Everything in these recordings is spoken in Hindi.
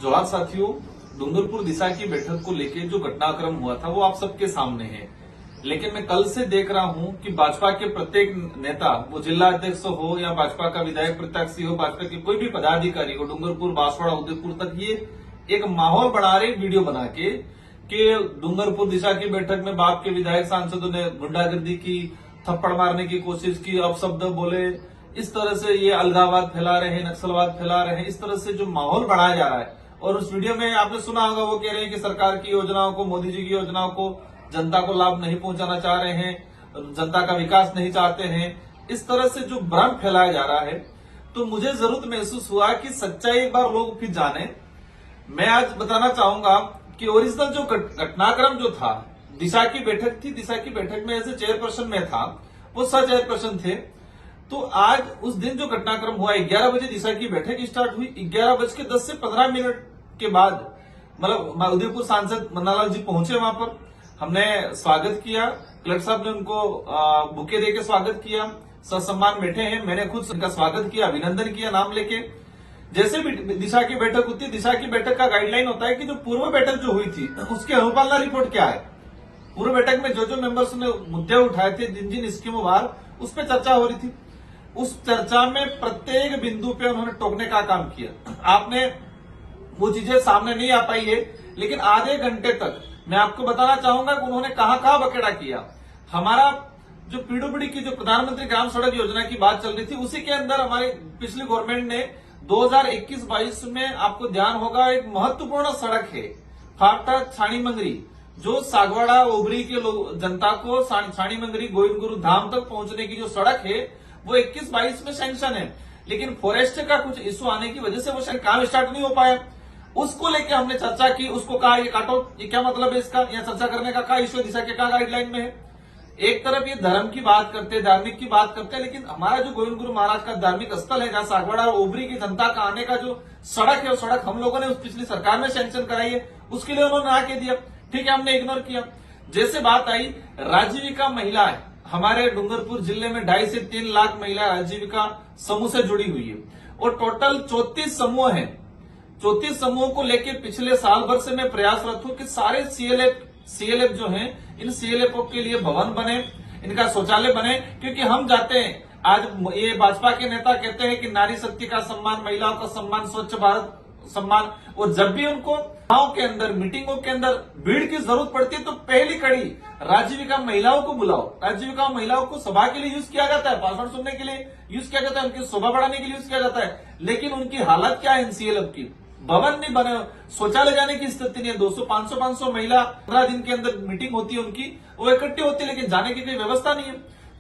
जोहार साथियों, डूंगरपुर दिशा की बैठक को लेकर जो घटनाक्रम हुआ था वो आप सबके सामने है। लेकिन मैं कल से देख रहा हूं कि भाजपा के प्रत्येक नेता, वो जिला अध्यक्ष हो या भाजपा का विधायक प्रत्याशी हो, भाजपा के कोई भी पदाधिकारी हो, डूंगरपुर, बांसवाड़ा, उदयपुर तक ये एक माहौल बना रहे वीडियो बना के कि डूंगरपुर दिशा की बैठक में बाप के विधायक सांसदों ने गुंडागर्दी की, थप्पड़ मारने की कोशिश की, अपशब्द बोले, इस तरह से ये अलगाववाद फैला रहे हैं, नक्सलवाद फैला रहे हैं। इस तरह से जो माहौल बढ़ाया जा रहा है, और उस वीडियो में आपने सुना होगा वो कह रहे हैं कि सरकार की योजनाओं को, मोदी जी की योजनाओं को जनता को लाभ नहीं पहुंचाना चाह रहे हैं, जनता का विकास नहीं चाहते हैं। इस तरह से जो भ्रम फैलाया जा रहा है, तो मुझे जरूरत महसूस हुआ कि सच्चाई एक बार लोग फिर जाने। मैं आज बताना चाहूंगा कि ओरिजिनल जो घटनाक्रम जो था, दिशा की बैठक थी, दिशा की बैठक में एज ए चेयरपर्सन में था, वो सह चेयरपर्सन थे। तो आज उस दिन जो घटनाक्रम हुआ, 11 बजे दिशा की बैठक स्टार्ट हुई। 11:10 से 15 मिनट के बाद मतलब उदयपुर सांसद मन्नालाल जी पहुंचे वहां पर। हमने स्वागत किया, कलेक्टर साहब ने उनको बुके देके स्वागत किया, ससम्मान बैठे हैं, मैंने खुद उनका स्वागत किया, अभिनंदन किया नाम लेके। जैसे भी दिशा की बैठक होती है, दिशा की बैठक का गाइडलाइन होता है कि जो पूर्व बैठक जो हुई थी उसकी अनुपालना रिपोर्ट क्या है। पूर्व बैठक में जो जो मेंबर्स ने मुद्दे उठाए थे, जिन जिन स्कीमों वार, उस पर चर्चा हो रही थी। उस चर्चा में प्रत्येक बिंदु पे उन्होंने टोकने का काम किया। आपने वो चीजें सामने नहीं आ पाई है, लेकिन आधे घंटे तक मैं आपको बताना चाहूंगा कि उन्होंने कहां कहां बखेड़ा किया। हमारा जो पीडब्ल्यूडी की जो प्रधानमंत्री ग्राम सड़क योजना की बात चल रही थी, उसी के अंदर हमारी पिछली गवर्नमेंट ने 2021-22 में, आपको ध्यान होगा, एक महत्वपूर्ण सड़क है फाटक छाणी मंगरी, जो सागवाड़ा ओबरी के लोग जनता को छाणी मंगरी गोविंद गुरु धाम तक पहुंचने की जो सड़क है वो 21-22 में सैंक्शन है। लेकिन फॉरेस्ट का कुछ इश्यू आने की वजह से वो काम स्टार्ट नहीं हो पाया। उसको लेके हमने चर्चा की, उसको कहा ये काटो, ये क्या मतलब है इसका, या चर्चा करने का क्या इश्यू दिशा के क्या गाइडलाइन में है। एक तरफ ये धर्म की बात करते हैं, धार्मिक की बात करते हैं, लेकिन हमारा जो गोविंद गुरु महाराज का धार्मिक स्थल है, जहां सागवाड़ा और ओबरी की जनता का आने का जो सड़क है, वो सड़क हम लोगों ने उस पिछली सरकार में सैंक्शन कराई है, उसके लिए उन्होंने ना कह दिया, ठीक है, हमने इग्नोर किया। जैसे बात आई राजीविका महिला है, हमारे डूंगरपुर जिले में 2.5 से 3 लाख महिला आजीविका समूह से जुड़ी हुई है, और टोटल 34 समूह है। 34 समूहों को लेकर पिछले साल भर से मैं प्रयासरत हूं कि सारे सीएलएफ जो हैं, इन सीएलएफ के लिए भवन बने, इनका शौचालय बने। क्योंकि हम जाते हैं, आज ये भाजपा के नेता कहते हैं कि नारी शक्ति का सम्मान, महिलाओं का सम्मान, स्वच्छ भारत सम्मान, और जब भी उनको गांव के अंदर, मीटिंगों के अंदर भीड़ की जरूरत पड़ती है, तो पहली कड़ी राजीविका महिलाओं को बुलाओ। राजीविका महिलाओं को सभा के लिए यूज किया जाता है, भाषण सुनने के लिए यूज किया जाता है, उनकी शोभा बढ़ाने के लिए यूज किया जाता है। लेकिन उनकी हालत क्या है, सीएलएफ की भवन नहीं बने, शौचालय जाने की स्थिति नहीं है। 200, 500 महिला 15 दिन के अंदर मीटिंग होती है उनकी, वो इकट्ठी होती है, लेकिन जाने की कोई व्यवस्था नहीं है।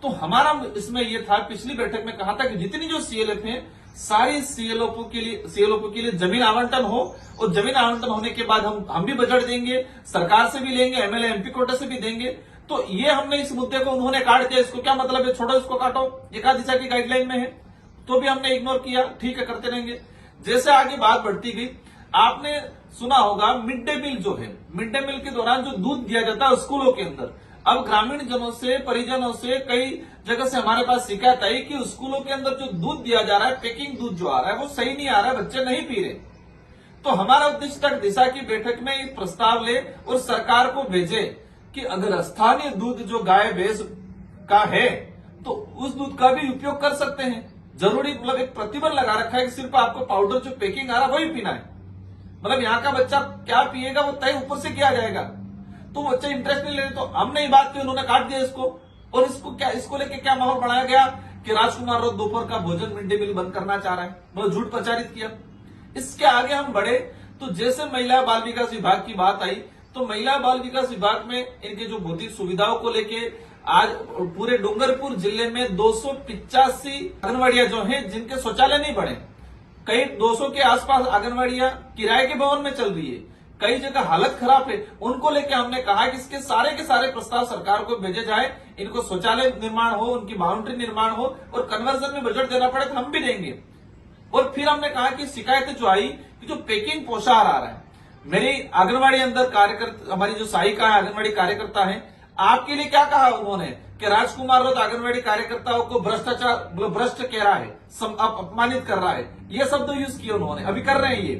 तो हमारा इसमें यह था, पिछली बैठक में कहा था कि जितनी जो सीएलएफ है, सारी सीएलओपी के लिए जमीन आवंटन हो, और जमीन आवंटन होने के बाद हम भी बजट देंगे, सरकार से भी लेंगे, एमएलए एमपी कोटे से भी देंगे। तो ये हमने इस मुद्दे को उन्होंने काट दिया, इसको क्या मतलब है, छोड़ो इसको, काटो, ये दिशा की गाइडलाइन में है, तो भी हमने इग्नोर किया, ठीक है, करते रहेंगे। जैसे आगे बात बढ़ती गई, आपने सुना होगा मिड डे मील जो है, मिड डे मील के दौरान जो दूध दिया जाता है स्कूलों के अंदर, अब ग्रामीण जनों से, परिजनों से कई जगह से हमारे पास शिकायत आई कि स्कूलों के अंदर जो दूध दिया जा रहा है, पैकिंग दूध जो आ रहा है, वो सही नहीं आ रहा है, बच्चे नहीं पी रहे। तो हमारा उद्देश्य तक दिशा की बैठक में एक प्रस्ताव ले और सरकार को भेजे कि अगर स्थानीय दूध जो गाय भैंस का है, तो उस दूध का भी उपयोग कर सकते हैं। जरूरी मतलब एक प्रतिबंध लगा रखा है कि सिर्फ आपको पाउडर जो पैकिंग आ रहा है वही पीना है। मतलब यहाँ का बच्चा क्या पिएगा वो तय ऊपर से किया जाएगा, तो बच्चे इंटरेस्ट नहीं ले रहे। तो हमने ये बात की, उन्होंने काट दिया इसको। और इसको लेके क्या माहौल बनाया गया कि राजकुमार रोज दोपहर का भोजन मिड डे मील बंद करना चाह रहा है, मतलब झूठ प्रचारित किया। इसके आगे हम बढ़े तो जैसे महिला बाल विकास विभाग की बात आई, तो महिला बाल विकास विभाग में इनके जो भौतिक सुविधाओं को लेके आज पूरे डूंगरपुर जिले में 285 आंगनबाड़ियां जो हैं, जिनके शौचालय नहीं बने, कई 200 के आसपास आंगनबाड़ियां किराए के भवन में चल रही है, कई जगह हालत खराब है। उनको लेके हमने कहा कि इसके सारे के सारे प्रस्ताव सरकार को भेजे जाए, इनको शौचालय निर्माण हो, उनकी बाउंड्री निर्माण हो, और कन्वर्जन में बजट देना पड़े तो हम भी देंगे। और फिर हमने कहा कि शिकायतें जो आई कि जो पैकिंग पोषाहार आ रहा है, मेरी आंगनबाड़ी अंदर कार्यकर्ता, हमारी जो सहायिका है, आंगनबाड़ी कार्यकर्ता है, आपके लिए क्या कहा उन्होंने कि राजकुमार रोज आंगनबाड़ी कार्यकर्ताओं को भ्रष्टाचार, भ्रष्ट कह रहा है, अपमानित कर रहा है, ये शब्द यूज किए उन्होंने, अभी कर रहे हैं ये।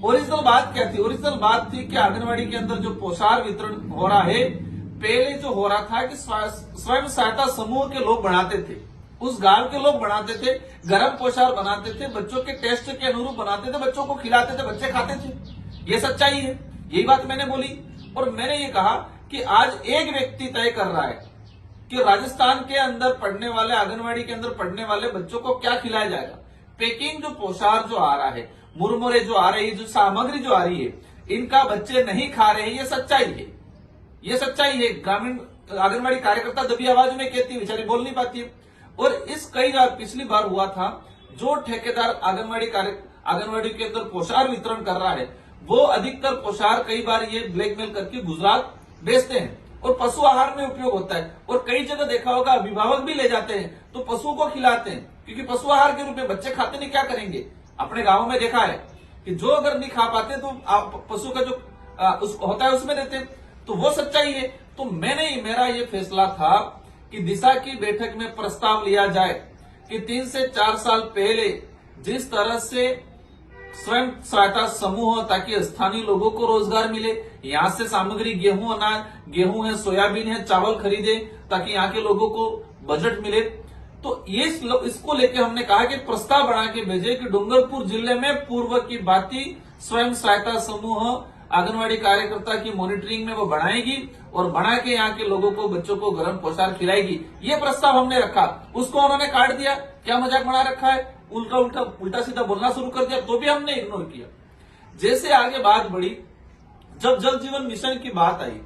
ओरिजिनल बात क्या थी? ओरिजिनल बात थी कि आंगनबाड़ी के अंदर जो पोषार वितरण हो रहा है, पहले जो हो रहा था कि स्वयं सहायता समूह के लोग बनाते थे, उस गांव के लोग बनाते थे, गर्म पोषार बनाते थे, बच्चों के टेस्ट के अनुरूप बनाते थे, बच्चों को खिलाते थे, बच्चे खाते थे। ये सच्चाई है, यही बात मैंने बोली। और मैंने ये कहा कि आज एक व्यक्ति तय कर रहा है कि राजस्थान के अंदर पढ़ने वाले, आंगनबाड़ी के अंदर पढ़ने वाले बच्चों को क्या खिलाया जाएगा। पैकिंग जो पोषार जो आ रहा है, मुरमुरे जो आ रही है, जो सामग्री जो आ रही है, इनका बच्चे नहीं खा रहे हैं, ये सच्चाई है, ये सच्चाई है। ग्रामीण आंगनबाड़ी कार्यकर्ता दबी आवाज में कहती है, बेचारी बोल नहीं पाती है। और इस कई बार पिछली बार हुआ था, जो ठेकेदार आंगनबाड़ी के अंदर पोषार वितरण कर रहा है, वो अधिकतर पोषार कई बार ये ब्लैकमेल करके गुजरात बेचते हैं और पशु आहार में उपयोग होता है। और कई जगह देखा होगा, अभिभावक भी ले जाते हैं तो पशु को खिलाते हैं, क्योंकि पशु आहार के रूप में बच्चे खाते नहीं, क्या करेंगे। अपने गांवों में देखा है कि जो अगर नहीं खा पाते तो पशु का जो होता है उसमें देते हैं। तो वो सच्चाई है। तो मेरा ये फैसला था कि दिशा की बैठक में प्रस्ताव लिया जाए कि 3 से 4 साल पहले जिस तरह से स्वयं सहायता समूह, ताकि स्थानीय लोगों को रोजगार मिले, यहां से सामग्री गेहूं है, सोयाबीन है, चावल खरीदे, ताकि यहाँ के लोगों को बजट मिले। तो ये इसको लेके हमने कहा कि प्रस्ताव बना के भेजे कि डूंगरपुर जिले में पूर्व की भांति स्वयं सहायता समूह आंगनबाड़ी कार्यकर्ता की मॉनिटरिंग में वो बनाएगी और बना के यहाँ के लोगों को, बच्चों को गर्म पोषार खिलाएगी। ये प्रस्ताव हमने रखा, उसको उन्होंने काट दिया। क्या मजाक बना रखा है, उल्टा सीधा बोलना शुरू कर दिया, तो भी हमने इग्नोर किया। जैसे आगे बात बढ़ी, जब जल जीवन मिशन की बात आई,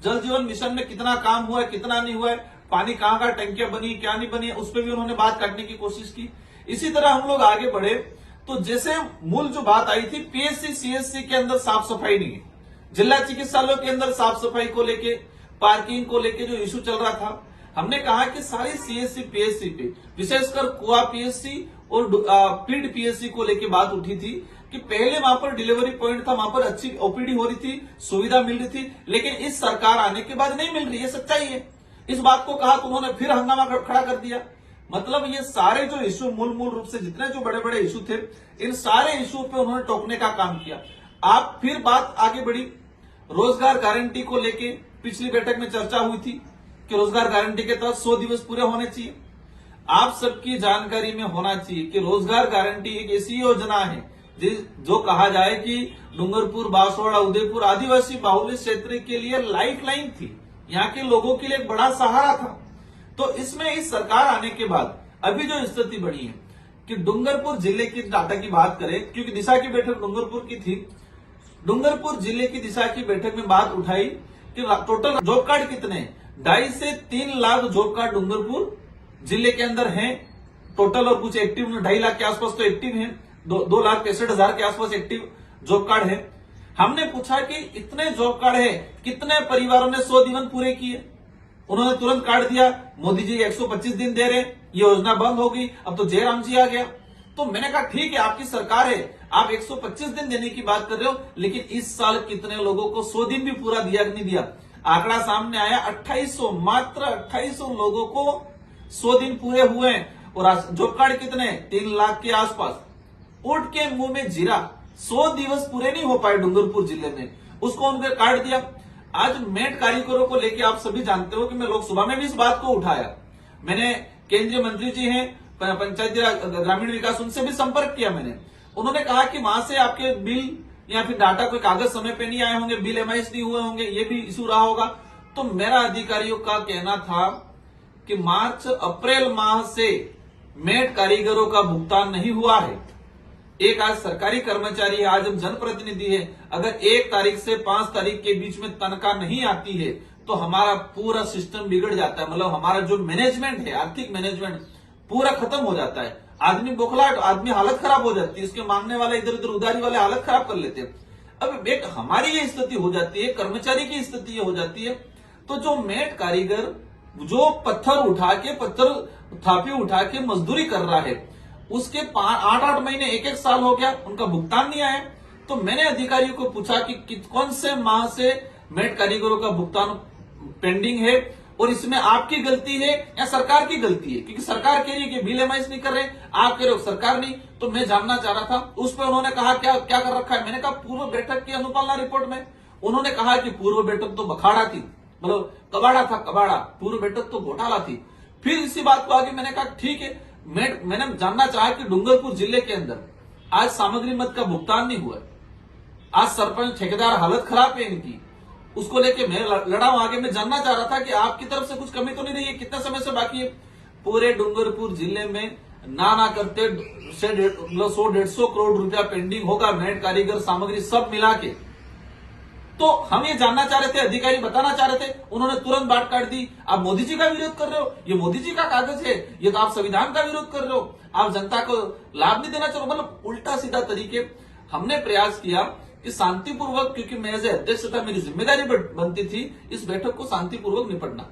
जल जीवन मिशन में कितना काम हुआ है, कितना नहीं हुआ है, पानी कहाँ टंकियां बनी, क्या नहीं बनी, उस पर भी उन्होंने बात काटने की कोशिश की। इसी तरह हम लोग आगे बढ़े तो जैसे मूल जो बात आई थी, पीएचसी सीएचसी के अंदर साफ सफाई नहीं है, जिला चिकित्सालयों के अंदर साफ सफाई को लेके, पार्किंग को लेके जो इश्यू चल रहा था, हमने कहा कि सारी सीएचसी पीएचसी पे, विशेषकर कुआ पीएचसी और पीड पीएचसी को लेके बात उठी थी कि पहले वहां पर डिलीवरी पॉइंट था, वहां पर अच्छी ओपीडी हो रही थी, सुविधा मिल रही थी, लेकिन इस सरकार आने के बाद नहीं मिल रही है, सच्चाई है। इस बात को कहा तो उन्होंने फिर हंगामा खड़ा कर दिया। मतलब ये सारे जो इश्यू मूल रूप से जितने जो बड़े बड़े इश्यू थे, इन सारे इश्यू पे उन्होंने टोकने का काम किया। आप फिर बात आगे बढ़ी, रोजगार गारंटी को लेके पिछली बैठक में चर्चा हुई थी कि रोजगार गारंटी के तहत 100 दिवस पूरे होने चाहिए। आप सबकी जानकारी में होना चाहिए कि रोजगार गारंटी एक ऐसी योजना है जो कहा जाए कि डूंगरपुर, बांसवाड़ा, उदयपुर आदिवासी बाहुल्य क्षेत्र के लिए लाइफलाइन थी, यहाँ के लोगों के लिए एक बड़ा सहारा था। तो इसमें इस सरकार आने के बाद अभी जो स्थिति बनी है कि डूंगरपुर जिले की डाटा की बात करें, क्योंकि दिशा की बैठक डूंगरपुर की थी, डूंगरपुर जिले की दिशा की बैठक में बात उठाई कि टोटल जॉब कार्ड कितने, 2.5 से 3 लाख जॉब कार्ड डूंगरपुर जिले के अंदर हैं टोटल, और कुछ एक्टिव 2.5 लाख के आसपास तो एक्टिव हैं, 2,65,000 के आसपास एक्टिव जॉब कार्ड है। हमने पूछा कि इतने जॉब कार्ड है, कितने परिवारों ने 100 दिन पूरे किए, उन्होंने तुरंत काट दिया। मोदी जी 125 दिन दे रहे, ये योजना बंद हो गई, अब तो जयराम जी आ गया। तो मैंने कहा ठीक है, आपकी सरकार है, आप 125 दिन देने की बात कर रहे हो, लेकिन इस साल कितने लोगों को 100 दिन भी पूरा दिया नहीं दिया। आंकड़ा सामने आया, 2800, मात्र 2800 लोगों को 100 दिन पूरे हुए हैं। और जॉब कार्ड कितने, 3 लाख के आसपास। ऊंट के मुंह में जीरा, 100 दिवस पूरे नहीं हो पाए डूंगरपुर जिले में, उसको उनके काट दिया। आज मेट कारीगरों को लेकर आप सभी जानते हो कि मैं लोकसभा में भी इस बात को उठाया, मैंने केंद्रीय मंत्री जी हैं पंचायती ग्रामीण विकास, उनसे भी संपर्क किया मैंने। उन्होंने कहा कि वहां से आपके बिल या फिर डाटा कोई कागज समय पे नहीं आए होंगे, बिल एमआईएस नहीं हुए होंगे, ये भी इशू रहा होगा। तो मेरा अधिकारियों का कहना था कि मार्च अप्रैल माह से मेट कारीगरों का भुगतान नहीं हुआ है। एक आज सरकारी कर्मचारी है, आज हम जनप्रतिनिधि है, अगर 1 तारीख से 5 तारीख के बीच में तनख्वाह नहीं आती है तो हमारा पूरा सिस्टम बिगड़ जाता है। मतलब हमारा जो मैनेजमेंट है, आर्थिक मैनेजमेंट पूरा खत्म हो जाता है। आदमी बौखलाहट, आदमी हालत खराब हो जाती है, इसके मांगने वाले इधर उधर उधारी वाले हालत खराब कर लेते हैं। अब एक हमारी ये स्थिति हो जाती है, कर्मचारी की स्थिति ये हो जाती है। तो जो मेट कारीगर जो पत्थर थापी उठा के मजदूरी कर रहा है, उसके 8-8 महीने, 1-1 साल हो गया, उनका भुगतान नहीं आया। तो मैंने अधिकारियों को पूछा कि कौन से माह से मेट कारीगरों का भुगतान पेंडिंग है और इसमें आपकी गलती है या सरकार की गलती है, क्योंकि सरकार कह रही है कि बिल एमआईएस नहीं कर रहे, आप कह रहे हो सरकार नहीं। तो मैं जानना चाह रहा था, उस पर उन्होंने कहा क्या क्या कर रखा है। मैंने कहा पूर्व बैठक की अनुपालना रिपोर्ट में उन्होंने कहा कि पूर्व बैठक तो बखाड़ा थी, मतलब कबाड़ा था, कबाड़ा, पूर्व बैठक तो घोटाला थी। फिर इसी बात को आगे मैंने कहा ठीक है, मैंने जानना चाहा कि डूंगरपुर जिले के अंदर आज सामग्री मद का भुगतान नहीं हुआ है, आज सरपंच ठेकेदार हालत खराब है इनकी, उसको लेके मैं लड़ा हूं आगे। मैं जानना चाह रहा था कि आपकी तरफ से कुछ कमी तो नहीं रही है, कितने समय से बाकी है। पूरे डूंगरपुर जिले में ना करते 100-150 करोड़ रुपया पेंडिंग होगा, नेट, कारीगर, सामग्री सब मिला के। तो हम ये जानना चाह रहे थे, अधिकारी बताना चाह रहे थे, उन्होंने तुरंत बात काट दी। आप मोदी जी का विरोध कर रहे हो, ये मोदी जी का कागज है, ये तो आप संविधान का विरोध कर रहे हो, आप जनता को लाभ नहीं देना चाह रहे हो, मतलब उल्टा सीधा तरीके। हमने प्रयास किया कि शांतिपूर्वक, क्योंकि मैं एज अध्यक्ष था, मेरी जिम्मेदारी बनती थी इस बैठक को शांतिपूर्वक निपटना।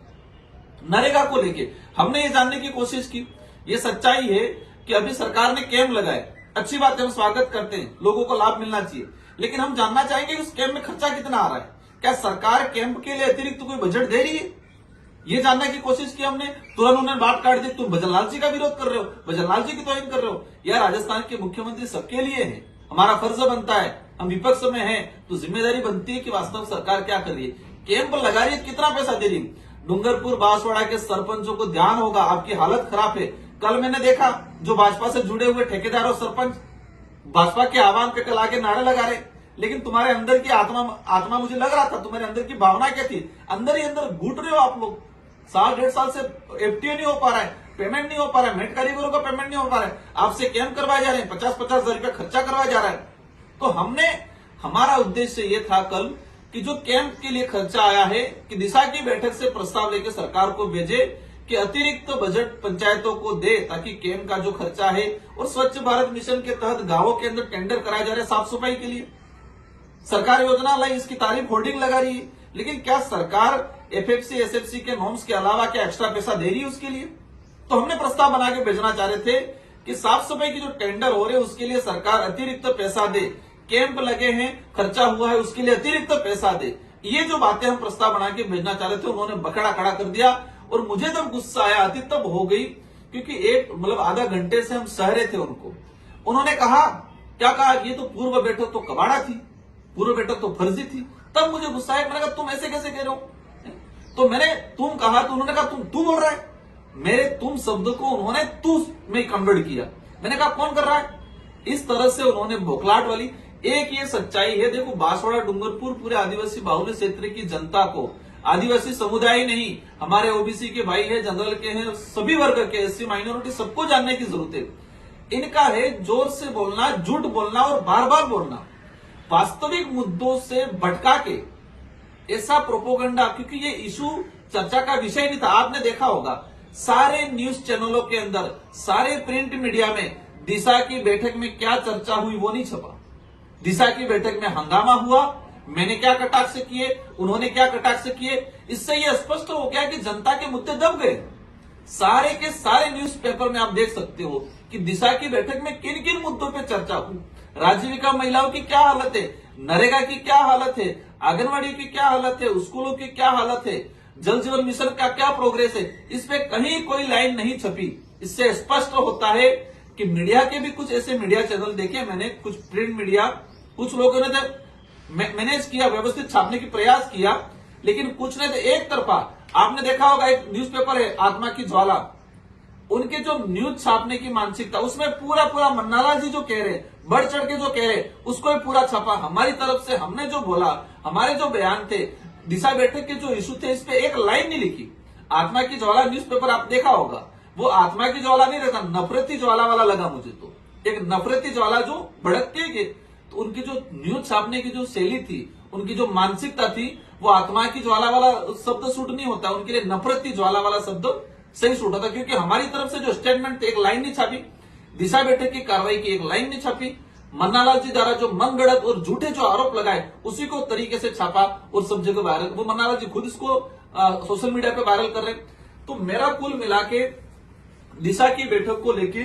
नरेगा को लेके हमने ये जानने की कोशिश की। ये सच्चाई है कि अभी सरकार ने कैंप लगाए, अच्छी बात है, हम स्वागत करते हैं, लोगों को लाभ मिलना चाहिए, लेकिन हम जानना चाहेंगे कि उस कैंप में खर्चा कितना आ रहा है, क्या सरकार कैंप के लिए अतिरिक्त कोई बजट दे रही है, ये जानने की कोशिश की हमने। तुरंत उन्होंने बात काट दी, तुम भजनलाल जी का विरोध कर रहे हो, भजनलाल जी की तौहीन कर रहे हो। यार राजस्थान के मुख्यमंत्री सबके लिए है, हमारा फर्ज बनता है, हम विपक्ष में हैं तो जिम्मेदारी बनती है कि वास्तव सरकार क्या कर रही है, कैंप लगा रही है, कितना पैसा दे रही है। डूंगरपुर बांसवाड़ा के सरपंचों को ध्यान होगा, आपकी हालत खराब है। कल मैंने देखा जो भाजपा से जुड़े हुए ठेकेदार और सरपंच भाजपा के आह्वान पे कल आके नारे लगा रहे, लेकिन तुम्हारे अंदर की आत्मा मुझे लग रहा था, तुम्हारे अंदर की भावना क्या थी, अंदर ही अंदर घुट रहे हो आप लोग। 1.5 साल से एफटीओ नहीं हो पा रहा है, पेमेंट नहीं हो पा रहा है, मेट कारीगरों का पेमेंट नहीं हो पा रहा है, आपसे कैंप करवाए जा रहे हैं, 50-50 हजार रुपया खर्चा करवाया जा रहा है। तो हमारा उद्देश्य ये था कल कि जो कैंप के लिए खर्चा आया है कि दिशा की बैठक से प्रस्ताव लेकर सरकार को भेजे कि अतिरिक्त बजट पंचायतों को दे, ताकि कैंप का जो खर्चा है, और स्वच्छ भारत मिशन के तहत गांवों के अंदर टेंडर कराए जा रहे साफ सफाई के लिए, सरकार योजना लाई, इसकी तारीफ होर्डिंग लगा रही है, लेकिन क्या सरकार एफएफसी एसएफसी के नॉर्म्स के अलावा क्या एक्स्ट्रा पैसा दे रही है उसके लिए। तो हमने प्रस्ताव बना के भेजना चाह रहे थे कि साफ सफाई की जो टेंडर हो रहे हैं उसके लिए सरकार अतिरिक्त पैसा दे, कैंप लगे हैं, खर्चा हुआ है, उसके लिए अतिरिक्त पैसा दे। ये जो बातें हम प्रस्ताव बना के भेजना चाह रहे थे, उन्होंने बकड़ा खड़ा कर दिया। और मुझे तब गुस्सा आया, अति तब हो गई, क्योंकि आधा घंटे से हम सह रहे थे उनको। उन्होंने कहा, क्या कहा, ये तो पूर्व बैठक तो कबाड़ा थी, पूर्व बैठक तो फर्जी थी। तब मुझे गुस्सा आया, मैंने कहा तुम ऐसे कैसे कह रहे हो। तो मैंने तुम कहा तो उन्होंने कहा तू बोल रहा है। मेरे तुम शब्द को उन्होंने तू में कन्वर्ट किया। मैंने कहा कौन कर रहा है, इस तरह से उन्होंने बौखलाहट वाली। एक ये सच्चाई है, देखो बांसवाड़ा डूंगरपुर पूरे आदिवासी बाहुल्य क्षेत्र की जनता को, आदिवासी समुदाय नहीं, हमारे ओबीसी के भाई है, जनरल के हैं, सभी वर्ग के, एससी माइनॉरिटी, सबको जानने की जरूरत है। इनका है जोर से बोलना, झूठ बोलना और बार बार बोलना, वास्तविक मुद्दों से भटका के ऐसा प्रोपोगंडा, क्योंकि ये इशू चर्चा का विषय नहीं था। आपने देखा होगा सारे न्यूज चैनलों के अंदर, सारे प्रिंट मीडिया में दिशा की बैठक में क्या चर्चा हुई वो नहीं छपा। दिशा की बैठक में हंगामा हुआ, मैंने क्या कटाक्ष किए, उन्होंने क्या कटाक्ष किए, इससे यह स्पष्ट हो गया कि जनता के मुद्दे दब गए। सारे के सारे न्यूज़पेपर में आप देख सकते हो कि दिशा की बैठक में किन किन मुद्दों पे चर्चा हुई। राजीविका महिलाओं की क्या हालत है, नरेगा की क्या हालत है, आंगनबाड़ी की क्या हालत है, स्कूलों की क्या हालत है, जल जीवन मिशन का क्या प्रोग्रेस है, इस पे कहीं कोई लाइन नहीं छपी। इससे स्पष्ट होता है कि मीडिया के भी कुछ ऐसे मीडिया चैनल देखे मैंने, कुछ प्रिंट मीडिया, कुछ लोगों ने तो मैनेज किया, व्यवस्थित छापने की प्रयास किया, लेकिन कुछ ने तो एक तरफा। आपने देखा होगा एक न्यूज़पेपर है आत्मा की ज्वाला, उनके जो न्यूज छापने की मानसिकता, उसमें पूरा मन्नालाल जी जो कह रहे, बढ़ चढ़ के जो कह रहे, उसको भी पूरा छापा। हमारी तरफ से हमने जो बोला, हमारे जो बयान थे, दिशा बैठक के जो इशू थे, इस पे एक लाइन नहीं लिखी। आत्मा की ज्वाला न्यूज़पेपर आप देखा होगा, वो आत्मा की ज्वाला नहीं रहता, नफरती ज्वाला वाला लगा मुझे। तो एक नफरती ज्वाला जो भड़कती है, तो उनकी जो न्यूज छापने की जो शैली थी, उनकी जो मानसिकता थी, वो आत्मा की ज्वाला वाला शब्द सूट नहीं होता, उनके लिए नफरती ज्वाला वाला शब्द सही सूट होता। क्योंकि हमारी तरफ से जो स्टेटमेंट एक लाइन नहीं छापी, दिशा बैठक की कार्रवाई की एक लाइन नहीं छापी, मन्नालाल जी द्वारा जो मनगढ़ंत और झूठे जो आरोप लगाए उसी को तरीके से छापा और सब जगह वायरल। वो मन्नालाल जी खुद इसको सोशल मीडिया पे वायरल कर रहे। तो मेरा कुल मिला के दिशा की बैठक को लेके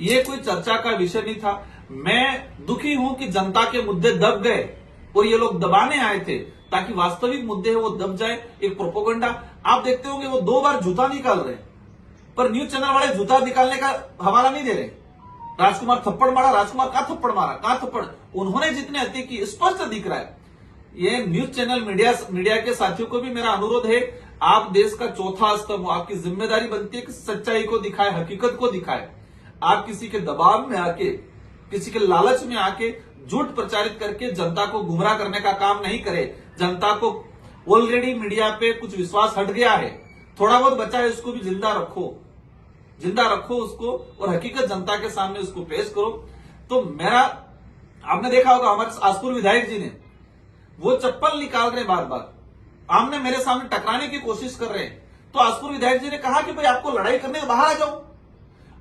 ये कोई चर्चा का विषय नहीं था। मैं दुखी हूं कि जनता के मुद्दे दब गए और ये लोग दबाने आए थे ताकि वास्तविक मुद्दे है वो दब जाए। एक प्रोपोगंडा आप देखते होंगे, वो 2 बार जूता निकाल रहे, पर न्यूज चैनल वाले जूता निकालने का हवाला नहीं दे रहे। राजकुमार थप्पड़ मारा, राजकुमार का थप्पड़ मारा, कहा थप्पड़, उन्होंने जितने हत्या की स्पष्ट दिख रहा है। ये न्यूज चैनल मीडिया के साथियों को भी मेरा अनुरोध है, आप देश का चौथा स्तंभ हो, आपकी जिम्मेदारी बनती है कि सच्चाई को दिखाए, हकीकत को दिखाए। आप किसी के दबाव में आके, किसी के लालच में आके झूठ प्रचारित करके जनता को गुमराह करने का काम नहीं करे। जनता को ऑलरेडी मीडिया पे कुछ विश्वास हट गया है, थोड़ा बहुत बचा है, उसको भी जिंदा रखो उसको, और हकीकत जनता के सामने उसको पेश करो। तो मेरा, आपने देखा होगा हमारे आसपुर विधायक जी ने वो चप्पल निकाल रहे बार बार, आमने मेरे सामने टकराने की कोशिश कर रहे हैं। तो आसपुर विधायक जी ने कहा कि भाई आपको लड़ाई करने के बाहर आ जाओ।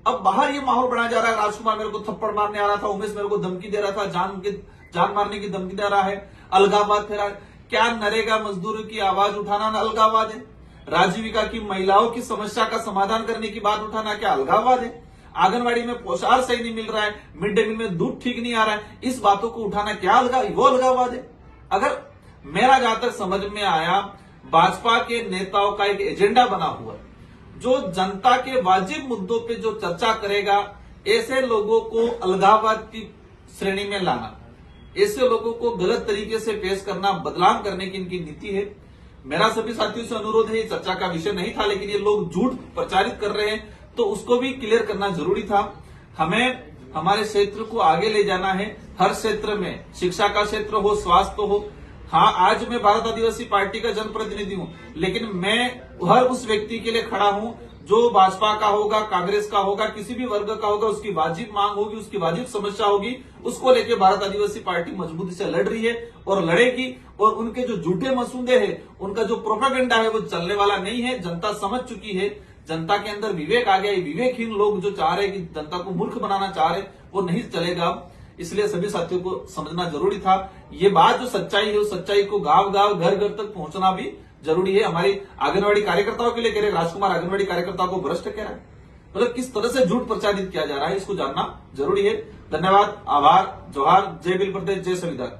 अब बाहर ये माहौल बनाया जा रहा है, राजकुमार मेरे को थप्पड़ मारने आ रहा था, उमेश मेरे को धमकी दे रहा था, जान मारने की धमकी दे रहा है, अलगाववाद फैला। क्या नरेगा मजदूरों की आवाज उठाना ना अलगाववाद है? राजीविका की महिलाओं की समस्या का समाधान करने की बात उठाना क्या अलगाववाद है? आंगनबाड़ी में पोषाहार सही नहीं मिल रहा है, मिड डे मील में दूध ठीक नहीं आ रहा है, इस बातों को उठाना क्या वो अलगाववाद है? अगर मेरा जहां तक समझ में आया, भाजपा के नेताओं का एक एजेंडा बना हुआ, जो जनता के वाजिब मुद्दों पे जो चर्चा करेगा, ऐसे लोगों को अलगाववाद की श्रेणी में लाना, ऐसे लोगों को गलत तरीके से पेश करना, बदनाम करने की इनकी नीति है। मेरा सभी साथियों से अनुरोध है, ये चर्चा का विषय नहीं था, लेकिन ये लोग झूठ प्रचारित कर रहे हैं तो उसको भी क्लियर करना जरूरी था। हमें हमारे क्षेत्र को आगे ले जाना है, हर क्षेत्र में, शिक्षा का क्षेत्र हो, स्वास्थ्य हो। हाँ, आज मैं भारत आदिवासी पार्टी का जनप्रतिनिधि हूं, लेकिन मैं हर उस व्यक्ति के लिए खड़ा हूं जो भाजपा का होगा, कांग्रेस का होगा, किसी भी वर्ग का होगा, उसकी वाजिब मांग होगी, उसकी वाजिब समस्या होगी, उसको लेकर भारत आदिवासी पार्टी मजबूती से लड़ रही है और लड़ेगी। और उनके जो झूठे मसूदे हैं, उनका जो प्रोपेगेंडा है, वो चलने वाला नहीं है। जनता समझ चुकी है, जनता के अंदर विवेक आ गया है। विवेकहीन लोग जो चाह रहे हैं कि जनता को मूर्ख बनाना चाह रहे, वो नहीं चलेगा। इसलिए सभी साथियों को समझना जरूरी था। ये बात जो सच्चाई है, उस सच्चाई को गांव गांव, घर घर तक पहुंचना भी जरूरी है। हमारी आंगनबाड़ी कार्यकर्ताओं के लिए कह रहे, राजकुमार आंगनबाड़ी कार्यकर्ताओं को भ्रष्ट कह रहा है, मतलब किस तरह से झूठ प्रचारित किया जा रहा है, इसको जानना जरूरी है। धन्यवाद, आभार, जोहार, जय बिल प्रदेश, जय संविधान।